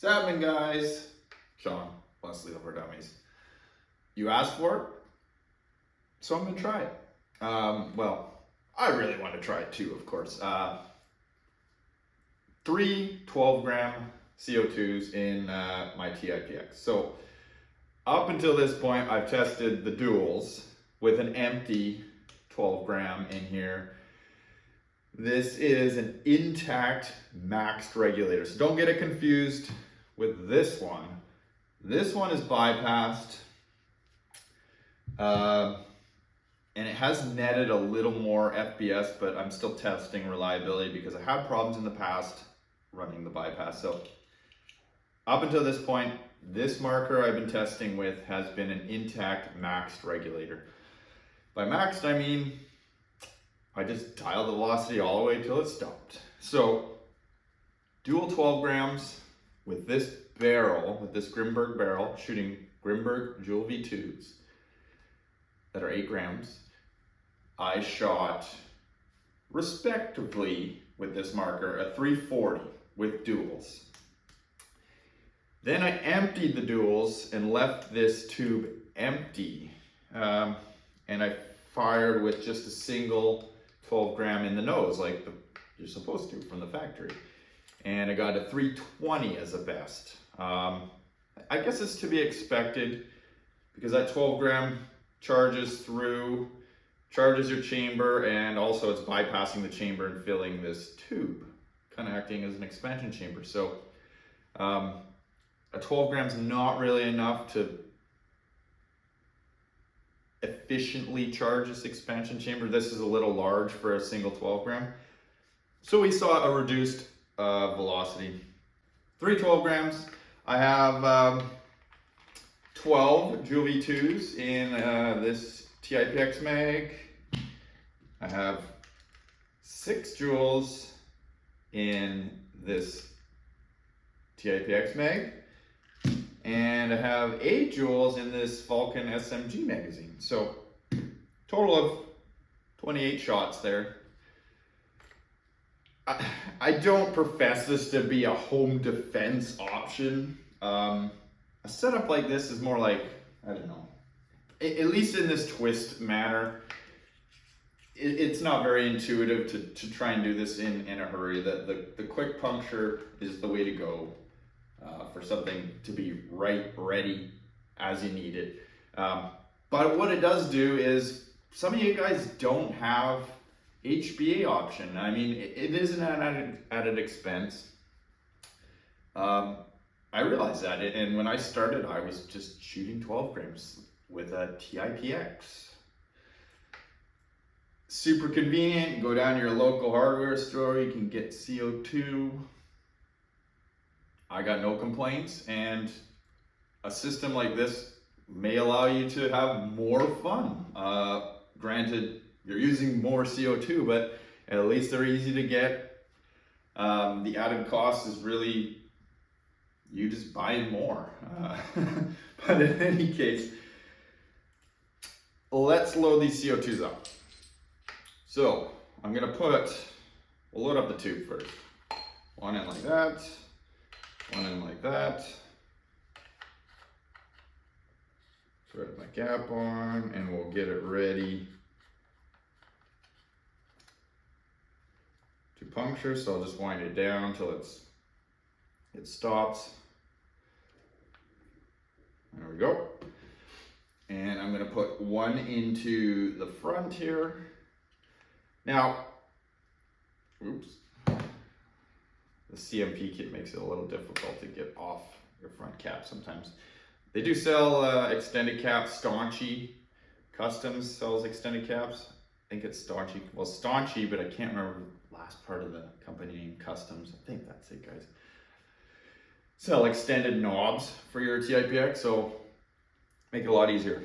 What's happening, guys? Sean, Leslie over Dummies. You asked for it, so I'm gonna try it. Well, I really want to try it too, of course. 3 12-gram CO2s in my Tipx. So up until this point, I've tested the duals with an empty 12-gram in here. This is an intact maxed regulator, so don't get it confused with this one. This one is bypassed, and it has netted a little more FPS, but I'm still testing reliability because I had problems in the past running the bypass. So up until this point, this marker I've been testing with has been an intact maxed regulator. By maxed, I mean I just dialed the velocity all the way till it stopped. So dual 12 grams with this barrel, with this Grimberg barrel, shooting Grimberg Jewel V2s that are 8 grams. I shot respectively with this marker a 340 with duals. Then I emptied the duals and left this tube empty. And I fired with just a single 12-gram in the nose, like you're supposed to from the factory. And I got a 320 as a best. I guess it's to be expected because that 12-gram charges your chamber, and also it's bypassing the chamber and filling this tube, kind of acting as an expansion chamber. So a 12 grams not really enough to efficiently charge this expansion chamber. This is a little large for a single 12 gram. So we saw a reduced velocity. 3 12 grams. I have 12 Jewel V2s in this Tipx mag. I have 6 joules in this Tipx mag. And I have 8 joules in this Falcon SMG magazine. So total of 28 shots there. I don't profess this to be a home defense option. A setup like this is more like, I don't know, at least in this twist manner, it's not very intuitive to try and do this in a hurry. The quick puncture is the way to go for something to be ready as you need it. But what it does do is, some of you guys don't have HBA option. I mean, it is an added expense. I realized that, and when I started, I was just shooting 12 grams with a Tipx. Super convenient. You go down to your local hardware store, you can get CO2. I got no complaints, and a system like this may allow you to have more fun. Granted, you're using more CO2, but at least they're easy to get. The added cost is really you just buying more. But in any case, let's load these CO2s up. So I'm gonna we'll load up the tube first. One in like that, one in like that. Thread my cap on, and we'll get it ready to puncture. So I'll just wind it down until it stops. There we go. And I'm gonna put one into the front here. Now, oops, the CMP kit makes it a little difficult to get off your front cap sometimes. They do sell extended caps. Staunchy Customs sells extended caps. I think it's Staunchy. Well, Staunchy, but I can't remember the last part of the company name. Customs. I think that's it, guys. Sell extended knobs for your Tipx, so make it a lot easier.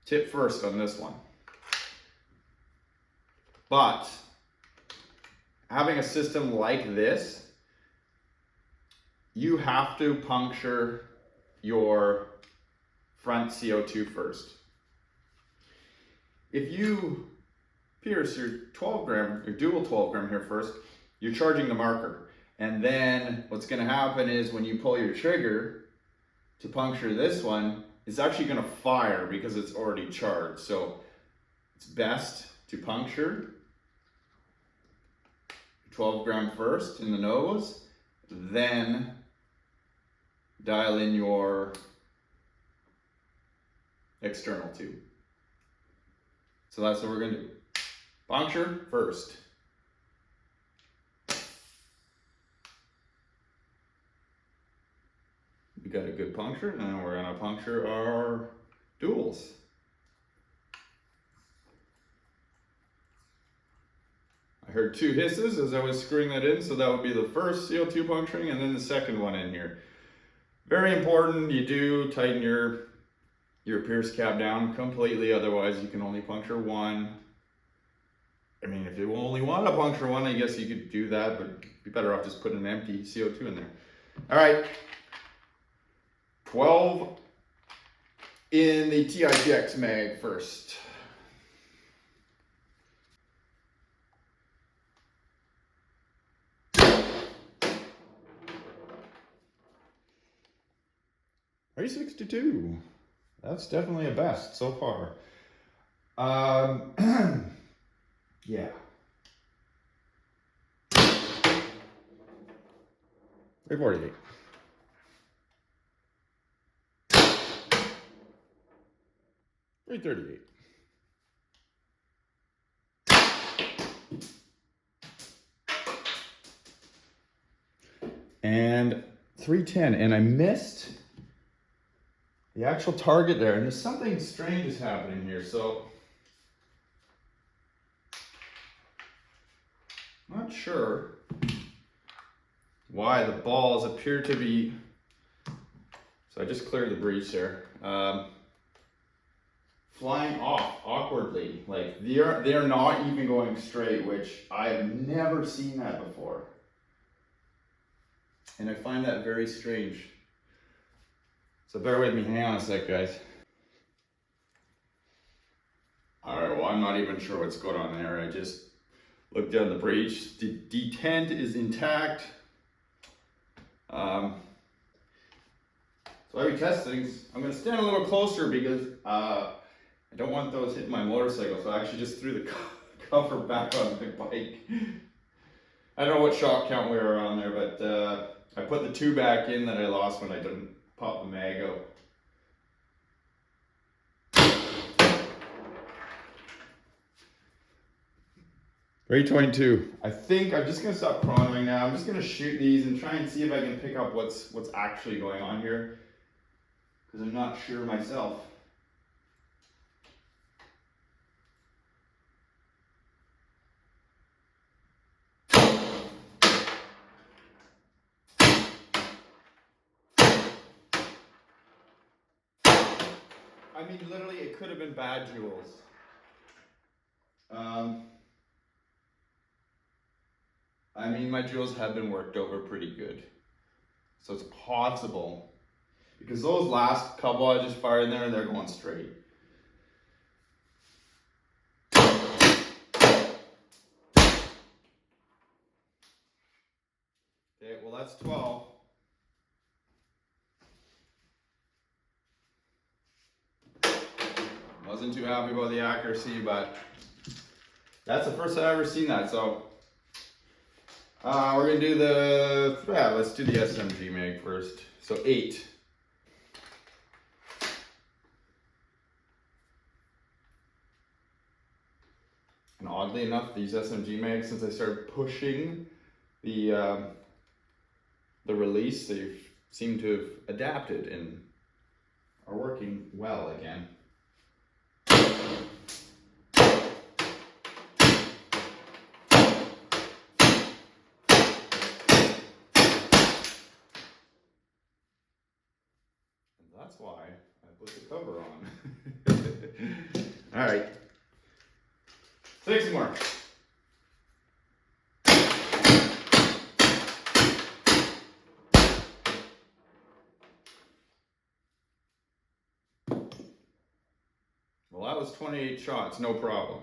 Tip first on this one. But having a system like this, you have to puncture your front CO2 first. If you pierce your 12 gram, your dual 12 gram here first, you're charging the marker. And then what's gonna happen is when you pull your trigger to puncture this one, it's actually gonna fire because it's already charged. So it's best to puncture 12 gram first in the nose, then dial in your external tube. So that's what we're gonna do. Puncture first. We got a good puncture, and then we're gonna puncture our duals. I heard 2 hisses as I was screwing that in, so that would be the first CO2 puncturing, and then the second one in here. Very important, you do tighten your pierce cap down completely, otherwise you can only puncture one. I mean, if you only want to puncture one, I guess you could do that, but you'd be better off just putting an empty CO2 in there. All right, 12 in the TIPX mag first. $362. That's definitely a best so far. Yeah. 348. $338. And 310, and I missed the actual target there, and there's something strange is happening here, so not sure why the balls appear to be, so I just cleared the breach there, flying off awkwardly. Like they're not even going straight, which I've never seen that before. And I find that very strange. So bear with me, hang on a sec, guys. All right, well, I'm not even sure what's going on there. I just looked down the breech. The detent is intact. So while we test things, I'm gonna stand a little closer because I don't want those hitting my motorcycle. So I actually just threw the cover back on my bike. I don't know what shock count we were on there, but I put the 2 back in that I lost when I didn't pop the mag out. $322. I think I'm just gonna stop chronoing now. I'm just gonna shoot these and try and see if I can pick up what's actually going on here, because I'm not sure myself. I mean, literally, it could have been bad jewels. I mean, my jewels have been worked over pretty good. So it's possible. Because those last couple I just fired in there, they're going straight. Okay, well that's 12. Wasn't too happy about the accuracy, but that's the first time I've ever seen that, so we're gonna do let's do the SMG mag first. So 8. And oddly enough, these SMG mags, since I started pushing the release, they seem to have adapted and are working well again. That's why I put the cover on. All right, 6 more. Well, that was 28 shots, no problem.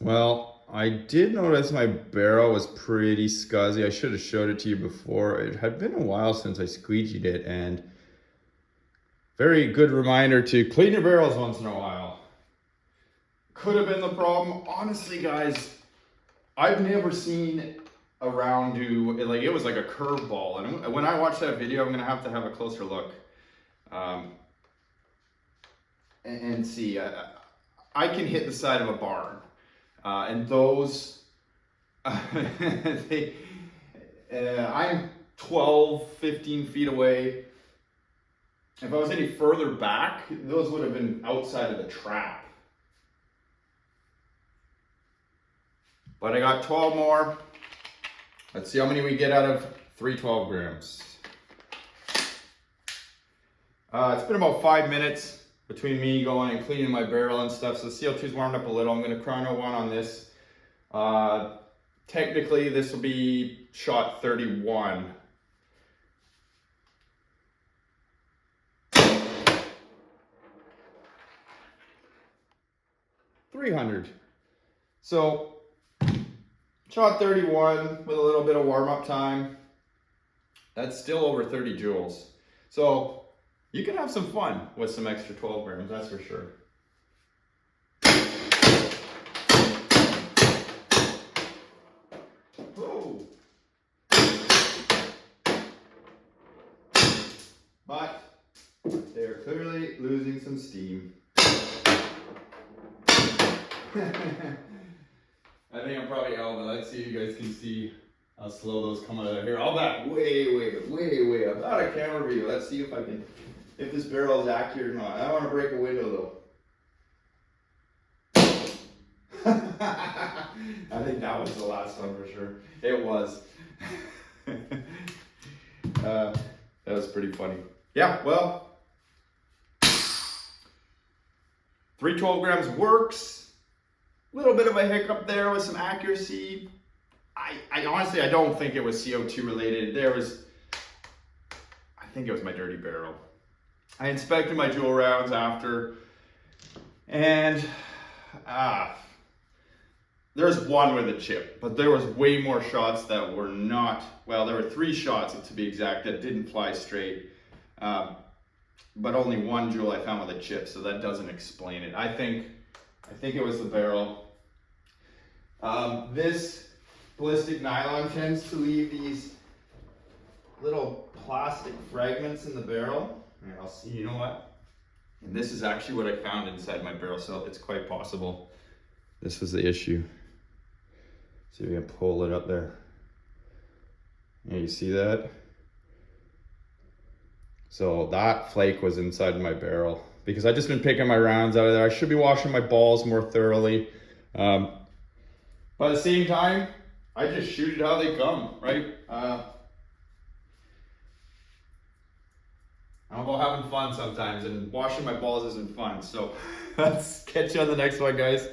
Well, I did notice my barrel was pretty scuzzy. I should have showed it to you before. It had been a while since I squeegeed it, and very good reminder to clean your barrels once in a while. Could have been the problem. Honestly, guys, I've never seen a round do, like, it was like a curveball. And when I watch that video, I'm gonna have to have a closer look and see. I can hit the side of a barn, and those, I'm 12, 15 feet away. If I was any further back, those would have been outside of the trap. But I got 12 more. Let's see how many we get out of 3 12 grams. It's been about 5 minutes between me going and cleaning my barrel and stuff, so the CO2's warmed up a little. I'm gonna chrono one on this. Technically, this will be shot 31. $300. So, shot 31 with a little bit of warm-up time. That's still over 30 joules. So, you can have some fun with some extra 12 grams, that's for sure. Whoa. But they're clearly losing some steam. I think I'm probably out, but let's see if you guys can see how slow those come out of here. I'll back way up out of camera view. Let's see if this barrel is accurate or not. I don't want to break a window though. I think that was the last one for sure. It was. That was pretty funny. Yeah, well, 3 12 grams works. Little bit of a hiccup there with some accuracy. I honestly, I don't think it was CO2 related. I think it was my dirty barrel. I inspected my joule rounds after, and there's one with a chip, but there was way more shots that were not, well, there were 3 shots to be exact that didn't fly straight, but only 1 joule I found with a chip, so that doesn't explain it. I think it was the barrel. This ballistic nylon tends to leave these little plastic fragments in the barrel. Here, I'll see, you know what? And this is actually what I found inside my barrel, so it's quite possible this was the issue. See if we can pull it up there. Yeah, you see that? So that flake was inside my barrel because I just been picking my rounds out of there. I should be washing my balls more thoroughly. But at the same time, I just shoot it how they come, right? I'm about having fun sometimes, and washing my balls isn't fun. So let's catch you on the next one, guys.